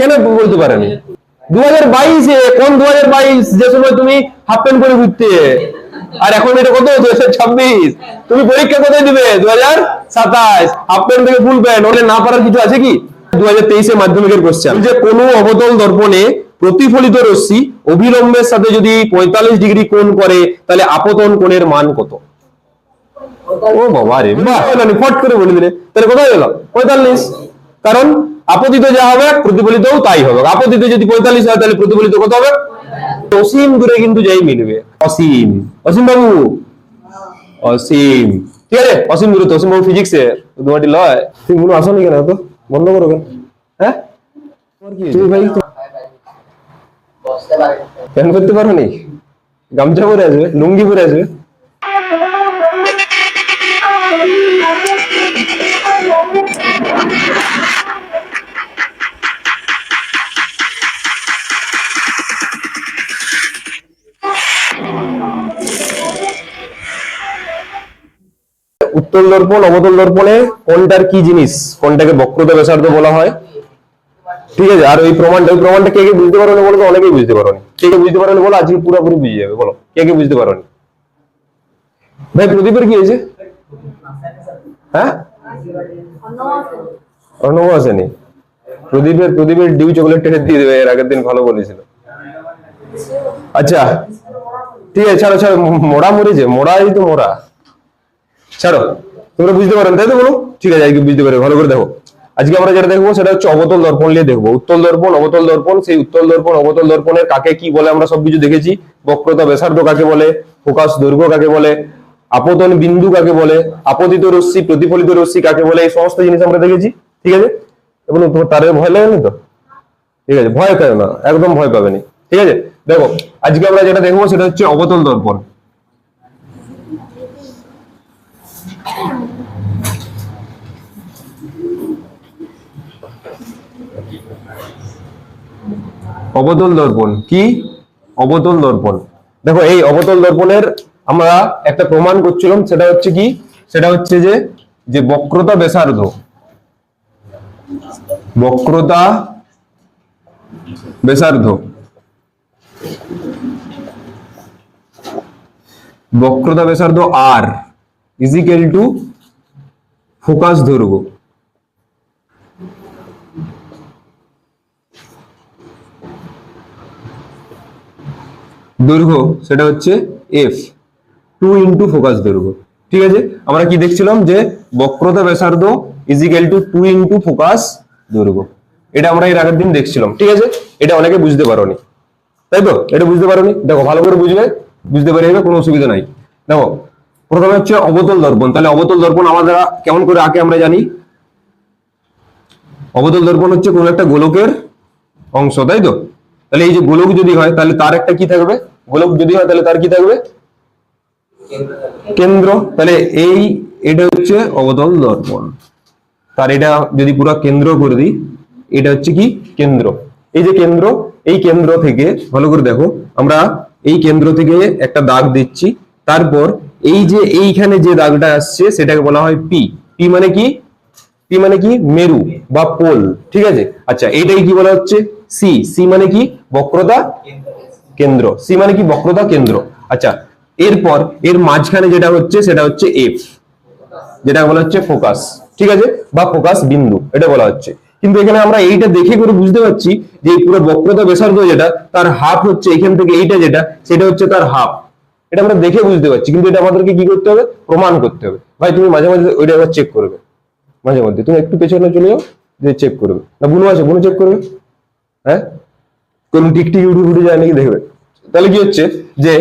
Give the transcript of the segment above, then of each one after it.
কেন বলতে পারেনি? 2022-এ কোন 2022 যে সময় তুমি হাফ প্যান্ট পরে ঘুরতে, আর এখন এটা কত 2026? তুমি পরীক্ষা কোথায় দিবে? 2027 হাফ প্যান্ট থেকে ফুল প্যান্ট। ওটা না পারার কিছু আছে কি? 2023-এ মাধ্যমিকের কোশ্চেন, যে কোনো অবতল দর্পণে প্রতিফলিত রশ্মি অভিলম্বের সাথে যদি 45 ডিগ্রি কোণ করে তাহলে আপতন কোণের মান কত? ও বাবা রে, বাহ, ফট করে বলে দিলে। তাহলে কোথায় গেল? 45। কারণ আপতিত যা হবে প্রতিফলিতও তাই হবে। আপতিত যদি 45 হয় তাহলে প্রতিফলিত কত হবে? অসীম দূরে কিন্তু যাই মিলবে। অসীম, অসীম বাবু, অসীম। ঠিক আছে, অসীম দূরে তো। অসীম বাবু ফিজিক্সে তোমাটি লয়। তুমি মনে আসো নি কেন? তো বন্ধ করো কেন? হ্যাঁ, তুমি ভাই প্যান করতে পারো নি? গামছা পরে আসবে, লুঙ্গি পরে আসবে। উত্তল দর্পণ অবতল দর্পণে কোনটার কি জিনিস? কোনটাকে বক্রতা ব্যাসার্ধ বলা হয়? ঠিক আছে। আর ওই প্রমাণটা কে কে বুঝতে পারো না বলো তো? অনেকেই বুঝতে পারো নি। কে কে বুঝতে পারো না বলো, আজকে পুরোপুরি বুঝে যাবে। বলো কে কে বুঝতে পারো নি? ভাই প্রদীপের কি হয়েছে? হ্যাঁ, অর্ণব আসেনি। প্রদীপের ডিউ চকলেট টেনে দিয়ে দেবে, এর আগের দিন ভালো বলেছিল। আচ্ছা ঠিক আছে, ছাড়ো ছাড়ো। মোড়া মরেছে, মোড়াই তো মোড়া। ছাড়ো, তোমরা বুঝতে পারো তাই তো? বলো ঠিক আছে, আজকে বুঝতে পারো। ভালো করে দেখো। আজকে আমরা যেটা দেখবো সেটা হচ্ছে অবতল দর্পণ নিয়ে দেখবো। উত্তল দর্পণ, অবতল দর্পণ। সেই উত্তল দর্পণ অবতল দর্পণের কাকে কি বলে আমরা সবকিছু দেখেছি। বক্রতা ব্যাসার্ধ কাকে বলে, ফোকাস দৈর্ঘ্য কাকে বলে, আপতন বিন্দু কাকে বলে, আপতিত রশ্মি প্রতিফলিত রশ্মি কাকে বলে, এই সমস্ত জিনিস আমরা দেখেছি। ঠিক আছে, এবং তোমার তারে ভয় লাগেনি তো? ঠিক আছে, ভয় পেও না, একদম ভয় পাবে না। ঠিক আছে, দেখো আজকে আমরা যেটা দেখবো সেটা হচ্ছে অবতল দর্পণ। অবতল দর্পণ কি? অবতল দর্পণ। দেখো এই অবতল দর্পণের আমরা একটা প্রমাণ করছিলাম, সেটা হচ্ছে কি? সেটা হচ্ছে যে বক্রতা ব্যাসার্ধ, বক্রতা ব্যাসার্ধ, বক্রতা ব্যাসার্ধ আর ইজিক্যাল টু ফোকাস দৈর্ঘ্য। দৈর্ঘ্য সেটা হচ্ছে এফ, 2 ইন্টু ফোকাস দৈর্ঘ্য। ঠিক আছে, আমরা কি দেখছিলাম? যে বক্রতা ব্যাসার্ধ ইজিক্যাল টু 2 ইন্টু ফোকাস দৈর্ঘ্য। এটা আমরা এর আগের দিন দেখছিলাম। ঠিক আছে, এটা অনেকে বুঝতে পারোনি, তাই তো? এটা বুঝতে পারোনি, দেখো ভালো করে বুঝবে, বুঝতে পারবে, কোনো অসুবিধা নাই। দেখো প্রথমে হচ্ছে অবতল দর্পণ। তাহলে অবতল দর্পণ আমাদের কেমন করে আঁকে আমরা জানি। অবতল দর্পণ হচ্ছে কোন একটা গোলকের অংশ, তাই তো? তাহলে এই যে গোলক যদি হয় তাহলে তার একটা কি থাকবে? গোলক যদি হয় তাহলে তার কি থাকবে? কেন্দ্র। তাহলে এটা হচ্ছে অবতল দর্পণ। তার এটা যদি পুরো কেন্দ্র করে দিই, এটা হচ্ছে কি? কেন্দ্র। এই যে কেন্দ্র, এই কেন্দ্র থেকে ভালো করে দেখো, আমরা এই কেন্দ্র থেকে একটা দাগ দিচ্ছি। তারপর এই যে এইখানে যে দাগটা আসছে সেটাকে বলা হয় পি। পি মানে কি? পি মানে কি? মেরু বা পোল। ঠিক আছে, আচ্ছা এইটাই কি বলা হচ্ছে? সি। সি মানে কি? বক্রতা কেন্দ্র। সি মানে কি? বক্রতা কেন্দ্র। আচ্ছা, এরপর এর মাঝখানে যেটা হচ্ছে সেটা হচ্ছে এফ, যেটা বলা হচ্ছে ফোকাস। ঠিক আছে, বা ফোকাস বিন্দু এটা বলা হচ্ছে। কিন্তু এখানে আমরা এইটা দেখে করে বুঝতে পারছি যে পুরো বক্রতা ব্যাসার্ধ যেটা, তার হাফ হচ্ছে এখান থেকে এইটা যেটা, সেটা হচ্ছে তার হাফ। এটা আমরা দেখে বুঝতে পারছি, কিন্তু এটা আমাদেরকে কি করতে হবে? প্রমাণ করতে হবে। ভাই তুমি মাঝে মাঝে ওইটা একবার চেক করবে, মাঝে মধ্যে তুমি একটু পেছনে চলে যাও, যে চেক করবে। না বুনু আছে, বুনু চেক করবে। হ্যাঁ, কোন টিকটিক উঠে উঠে যায় নাকি দেখবে। তাহলে কি হচ্ছে যে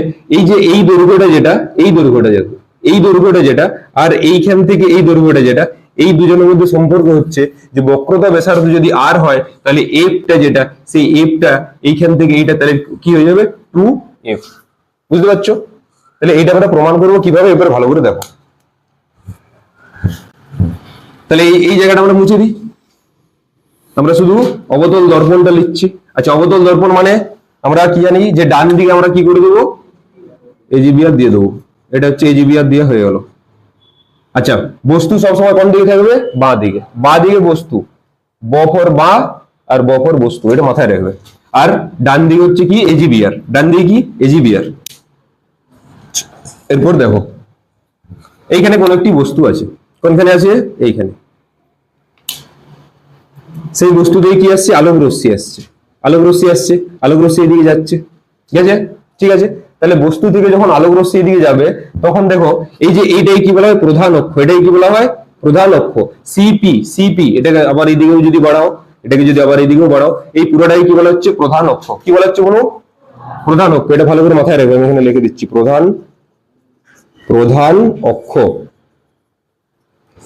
এই দৈর্ঘ্যটা যেটা, এই দৈর্ঘ্যটা যেটা, এই দৈর্ঘ্যটা যেটা, আর এইখান থেকে এই দৈর্ঘ্যটা যেটা, এই দুজনের মধ্যে সম্পর্ক হচ্ছে যে বক্রতা ব্যাসার্ধ যদি আর হয় তাহলে এফটা যেটা, সেই এফটা এইখান থেকে এইটা তাহলে কি হয়ে যাবে? 2f। বুঝতে পারছো? তাহলে এটা আমরা প্রমাণ করবো কিভাবে, এবার ভালো করে দেখো। তাহলে এই জায়গাটা আমরা মুছে দিই, আমরা শুধু অবতল দর্পণটা লিখছি। আচ্ছা, অবতল দর্পণ মানে আমরা কি জানি? যে ডান দিকে আমরা কি করে দেবো? এজিবিআর দিয়ে দেবো। এটা হচ্ছে এজিবিআর দিয়ে হয়ে গেল। আচ্ছা, বস্তু সবসময় কোন দিকে থাকবে? বাঁ দিকে। বাঁ দিকে বস্তু, ব ফর বাঁ আর ব ফর বস্তু, এটা মাথায় রাখবে। আর ডান দিকে হচ্ছে কি এজিবিআর, ডান দিকে কি এজিবিআর। এরপর দেখো এইখানে কোন একটি বস্তু আছে, কোনখানে আছে এইখানে, সেই বস্তু দিয়ে কি আসছে আলোক রশ্মি আসছে, আলোক রশ্মি আসছে, আলোক রশ্মি এদিকে যাচ্ছে, ঠিক আছে, ঠিক আছে। তাহলে বস্তু থেকে যখন আলোক রশ্মি এদিকে যাবে তখন দেখো এই যে এইটাই কি বলা হয় প্রধান অক্ষ, এটাই কি বলা হয় প্রধান অক্ষ, সিপি, সিপি এটাকে আবার এইদিকেও যদি বাড়াও, এটাকে যদি আবার এইদিকেও বাড়াও, এই পুরোটাই কি বলা হচ্ছে প্রধান অক্ষ, কি বলা হচ্ছে বলো প্রধান অক্ষ। এটা ভালো করে মাথায় রাখবে, আমি এখানে লিখে দিচ্ছি প্রধান, প্রধান অক্ষ,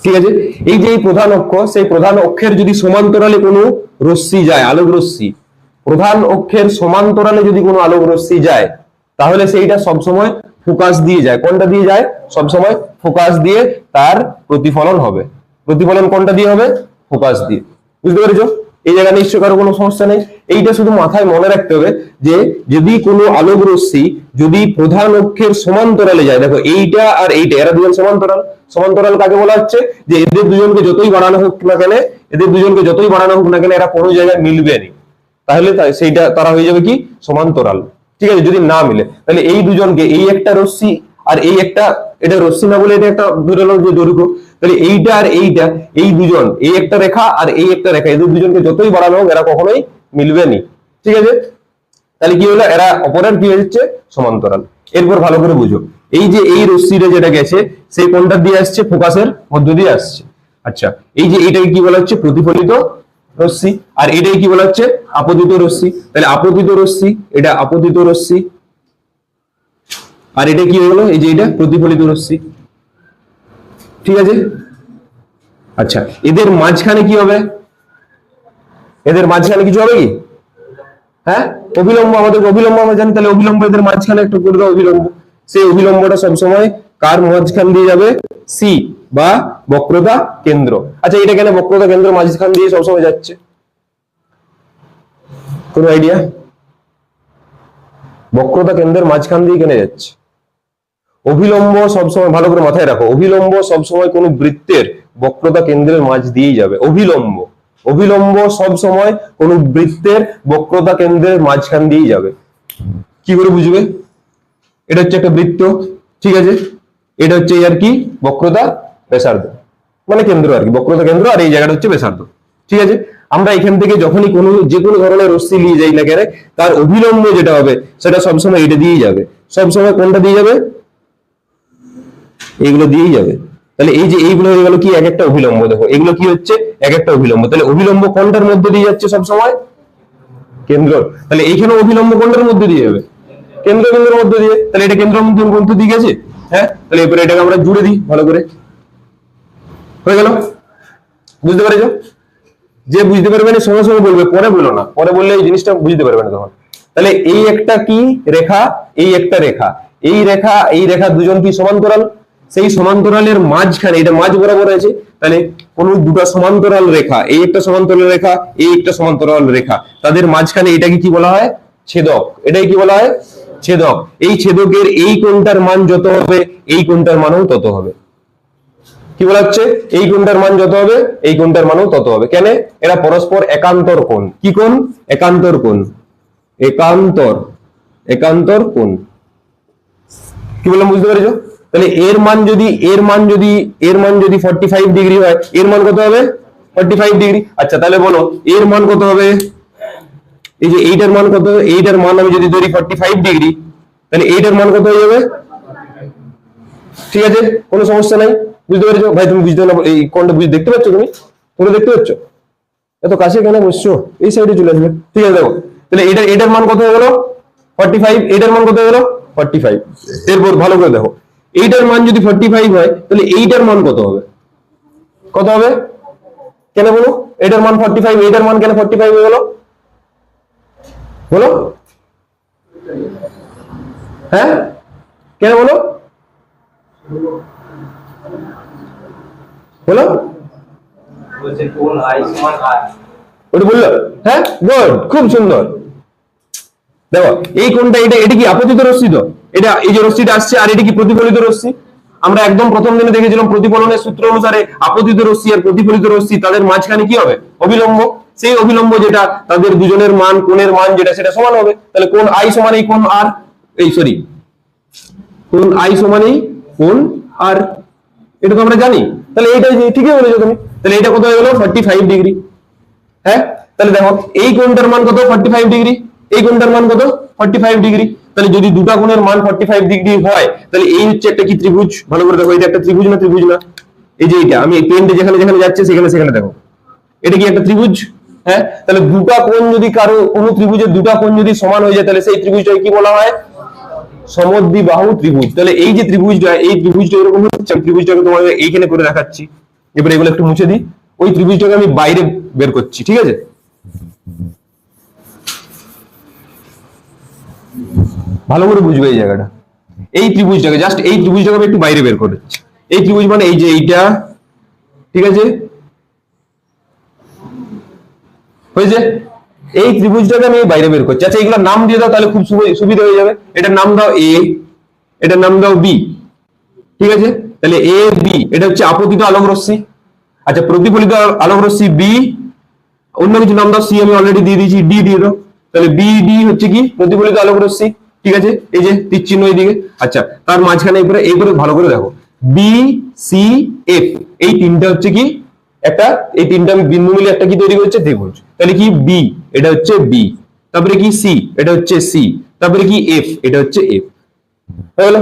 ঠিক আছে। এই যে প্রধান অক্ষ, সেই প্রধান অক্ষের যদি সমান্তরালে কোনো রশ্মি যায়, আলোক রশ্মি, প্রধান অক্ষের সমান্তরালে যদি কোনো আলোক রশ্মি যায় তাহলে সেইটা সবসময় ফোকাস দিয়ে যায়, কোনটা দিয়ে যায় সবসময় ফোকাস দিয়ে তার প্রতিফলন হবে, প্রতিফলন কোনটা দিয়ে হবে ফোকাস দিয়ে, বুঝতে পেরেছো। এই জায়গায় নিশ্চয় কারো কোনো সমস্যা নেই। এইটা শুধু মাথায় মনে রাখতে হবে যে যদি কোনো আলোক রশ্মি যদি প্রধান অক্ষের সমান্তরালে যায়, দেখো এইটা আর এইটা এরা দুজন সমান্তরাল, সমান্তরাল কাকে বলা হচ্ছে যে এদের দুজনকে যতই বাড়ানো হোক না কেন, এদের দুজনকে যতই বাড়ানো হোক না কেন এরা কোনো জায়গায় মিলবে না, তাহলে সেইটা তারা হয়ে যাবে কি সমান্তরাল, ঠিক আছে। যদি না মিলে তাহলে এই দুজনকে, এই একটা রশ্মি আর এই একটা, এটা রশ্মি না বলে এটা একটা ধরে যে দৈর্ঘ্য, তাহলে এইটা আর এইটা, এই দুজন, এই একটা রেখা আর এই একটা রেখা, এদের দুজনকে যতই বাড়ানো হোক এরা কখনোই মিলবে না, ঠিক আছে। তাহলে কি হলো এরা অপরের কি হচ্ছে সমান্তরাল। এরপর ভালো করে বুঝো, এই যে এই রশ্মিটা যেটা গেছে সেই কোনটা দিয়ে আসছে ফোকাসের মধ্য দিয়ে আসছে, আচ্ছা এই যে এটাকে কি বলা হচ্ছে প্রতিফলিত রশ্মি, আর এটাই কি বলা হচ্ছে আপতিত রশ্মি। তাহলে আপতিত রশ্মি, এটা আপতিত রশ্মি, আর এটা কি হলো এই যে এটা প্রতিফলিত রশ্মি, ঠিক আছে। আচ্ছা এদের মাঝখানে কি হবে, এদের মাঝখানে কিছু হবে কি, হ্যাঁ অভিলম্ব, আমাদের অভিলম্ব আমরা জানি, তাহলে অভিলম্ব এদের মাঝখানে একটা করে দাও অভিলম্ব, সেই অভিলম্বটা সবসময় কার মাঝখান দিয়ে যাবে সি বা বক্রতা কেন্দ্র। আচ্ছা এটা কেন বক্রতা কেন্দ্র মাঝখান দিয়ে সবসময় যাচ্ছে, কোনো আইডিয়া? বক্রতা কেন্দ্রের মাঝখান দিয়ে কেন যাচ্ছে? অভিলম্ব সবসময় ভালো করে মাথায় রাখো, অভিলম্ব সবসময় কোনো বৃত্তের বক্রতা কেন্দ্রের মাঝ দিয়েই যাবে, অভিলম্ব, অভিলম্ব সব সময় কোন বৃত্তের বক্রতা কেন্দ্রের মাঝখান দিয়েই যাবে। কি করে বুঝবে? এটা হচ্ছে একটা বৃত্ত, ঠিক আছে, এটা হচ্ছে আর কি বক্রতা ব্যাসার্ধ, মানে কেন্দ্র আর কি, বক্রতা কেন্দ্র, আর এই জায়গাটা হচ্ছে ব্যাসার্ধ, ঠিক আছে। আমরা এখান থেকে যখনই কোনো যে কোনো ধরনের রশ্মি নিয়ে যাই না কেন তার অভিলম্ব যেটা হবে সেটা সবসময় এটা দিয়েই যাবে, সবসময় কোনটা দিয়ে যাবে, এইগুলো দিয়েই যাবে। তাহলে এই যে এইগুলো হয়ে গেল কি এক একটা অভিলম্ব, দেখো এগুলো কি হচ্ছে এক একটা অভিলম্ব, তাহলে অভিলম্ব কোনটার মধ্যে দিয়ে যাচ্ছে সব সময় কেন্দ্র, তাহলে এইখানে অভিলম্ব কোনটার মধ্যে দিয়ে যাবে কেন্দ্র, কেন্দ্রের মধ্যে দিয়ে, তাহলে এটা কেন্দ্রের মধ্যে দিয়ে গেছে, হ্যাঁ তাহলে এরপরে এটাকে আমরা জুড়ে দিই ভালো করে, হয়ে গেল, বুঝতে পেরেছো? যে বুঝতে পারবে না সঙ্গে সঙ্গে বলবে, পরে বলো না, পরে বললে এই জিনিসটা বুঝতে পারবে না তখন। তাহলে এই একটা কি রেখা, এই একটা রেখা, এই রেখা এই রেখা দুজন কি সমান্তরাল, সেই সমান্তরালের মাঝখানে এটা মাঝ বরাবর আছে, তাহলে কোন দুটো সমান্তরাল রেখা, এই একটা সমান্তরাল রেখা এই একটা সমান্তরাল রেখা, তাদের মাঝখানে এটাকে কি বলা হয় ছেদক, এটাই কি বলা হয় ছেদক। এই ছেদকের এই কোণটার মান যত হবে এই কোণটার মানও তত হবে, কি বলা হচ্ছে এই কোণটার মান যত হবে এই কোণটার মানও তত হবে, কেন? এরা পরস্পর একান্তর কোণ, কি কোণ? একান্তর কোণ, একান্তর, একান্তর কোণ, কি বললাম বুঝতে পেরেছো? তাহলে এর মান যদি 45 ডিগ্রি হয়, এর মান কত হবে 45 ডিগ্রি। আচ্ছা তাহলে বলো এর মান কত হবে, এই যে এইটার মান কত হবে, এইটার মান আমি যদি ধরি 45 ডিগ্রি, তাহলে এইটার মান কত হয়ে যাবে, ঠিক আছে কোনো সমস্যা নাই, বুঝতে পেরেছো? ভাই তুমি বুঝতে না এই কোণটা বুঝতে দেখতে পাচ্ছ, তুমি দেখতে পাচ্ছ, এত কাছে কেন বসছো, এই সাইডে চলে আসবে, ঠিক আছে। দেখো তাহলে এটার মান কত হয়ে গেল 45, এটার মান কত হয়ে গেল 45। এরপর ভালো করে দেখো এইটার মান যদি 45 হয় তাহলে এইটার মান কত হবে, কত হবে কেন বলো? এটার মান 45, এইটার মান কেন 45 হয়ে গেল বলো, হ্যাঁ কেন বলো বলো, ওটা বললো, হ্যাঁ গুড, খুব সুন্দর। দেখো এই কোণটা, এটা কি আপতিত রশ্মি, তো এটা এই যে রশ্মিটা আসছে, আর এটা কি প্রতিফলিত রশ্মি। আমরা একদম প্রথম দিনে দেখেছিলাম প্রতিফলনের সূত্র অনুসারে আপতিত রশ্মি আর প্রতিফলিত রশ্মি তাদের মাঝখানে কি হবে অভিলম্ব, সেই অভিলম্ব যেটা তাদের দুজনের মান কোণের মান যেটা সেটা সমান হবে। তাহলে কোণ আই সমান এই কোণ আর, এই সরি কোণ আই সমান এই কোণ আর, এটা তো আমরা জানি। তাহলে এইটাই ঠিকই বলেছো তুমি। তাহলে এটা কত হয়ে গেল 45 ডিগ্রি। হ্যাঁ, তাহলে দেখো এই কোণটার মান কত 45 ডিগ্রি, এই কোণটার মান কত 45 ডিগ্রি। তাহলে যদি দুটা কোণের মান 45 ডিগ্রি হয় তাহলে এই হচ্ছে একটা কি ত্রিভুজ। ভালো করে দেখো, এটা একটা ত্রিভুজ না? ত্রিভুজ না? এই যে এটা আমি পেনটা যেখানে যেখানে যাচ্ছে সেখানে সেখানে দেখো, এটা কি একটা ত্রিভুজ? হ্যাঁ, তাহলে দুটা কোণ যদি কারো কোনো ত্রিভুজের দুটা কোণ যদি সমান হয়ে যায় তাহলে সেই ত্রিভুজটাকে কি বলা হয়? সমদ্বিবাহু ত্রিভুজ। তাহলে এই যে ত্রিভুজটা, এই ত্রিভুজটা এরকম হচ্ছে, ত্রিভুজটাকে তোমাদের এইখানে করে দেখাচ্ছি। এবার এগুলো একটু মুছে দিই, ওই ত্রিভুজটাকে আমি বাইরে বের করছি, ঠিক আছে? ভালো করে বুঝবে এই জায়গাটা। এই ত্রিভুজটাকে জাস্ট এই ত্রিভুজটাকে আমি একটু বাইরে বের করেছি। এই ত্রিভুজ মানে এই যে এইটা, ঠিক আছে? হয়েছে? এই ত্রিভুজটাকে আমি বাইরে বের করছি। আচ্ছা, এগুলোর নাম দিয়ে দাও তাহলে খুব সুবিধা হয়ে যাবে। এটার নাম দাও এ, এটার নাম দাও বি, ঠিক আছে? তাহলে এ বি এটা হচ্ছে আপতিত আলোক রশ্মি। আচ্ছা, প্রতিফলিত আলোক রশ্মি বি, অন্য কিছু নাম দাও। সি আমি অলরেডি দিয়ে দিয়েছি, ডি দিয়ে দাও। তাহলে বি ডি হচ্ছে কি প্রতিফলিত আলোক রশ্মি, ঠিক আছে? এই যে তীর চিহ্ন এইদিকে। আচ্ছা, তার মাঝখানে এইপরে ভালো করে দেখো, বি সি এফ, এই তিনটা হচ্ছে কি একটা, এই তিনটা আমি বিন্দু মিলে একটা কি তৈরি করছে? ত্রিভুজ। তাহলে কি বি এটা হচ্ছে বি, তারপরে কি সি এটা হচ্ছে সি, তারপরে কি এফ এটা হচ্ছে এফ। হয়ে গেল?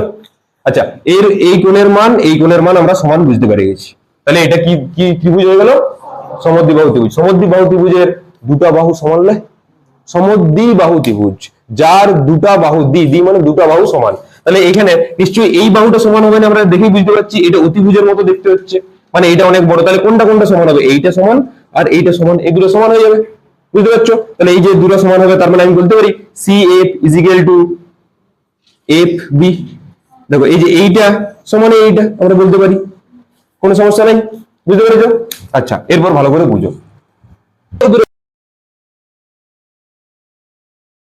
আচ্ছা, এর এই কোণের মান এই কোণের মান আমরা সমান বুঝতে পেরে গেছি। তাহলে এটা কি কি ত্রিভুজ হয়ে গেল? সমদ্বিবাহু ত্রিভুজ। সমদ্বিবাহু ত্রিভুজের দুটা বাহু সমান নয়? সমদ্বিবাহু ত্রিভুজ যার দুটা বাহু, দ্বি মানে দুটা বাহু সমান। তাহলে এখানে নিশ্চয়ই এই বাহুটা সমান হবে না, আমরা দেখেই বুঝতে পারছি এটা অতিভুজের মতো দেখতে হচ্ছে, মানে এটা অনেক বড়। তাহলে কোনটা কোনটা সমান হবে? এইটা সমান আর এইটা সমান, এগুলো সমান হয়ে যাবে, বুঝতে পারছো? তাহলে এই যে দুটো সমান হবে তার মানে আমি বলতে পারি C F is equal to F B. দেখো এই যে এইটা সমান এইটা আমরা বলতে পারি, কোনো সমস্যা নাই, বুঝতে পেরেছো? আচ্ছা, এরপর ভালো করে বুঝো।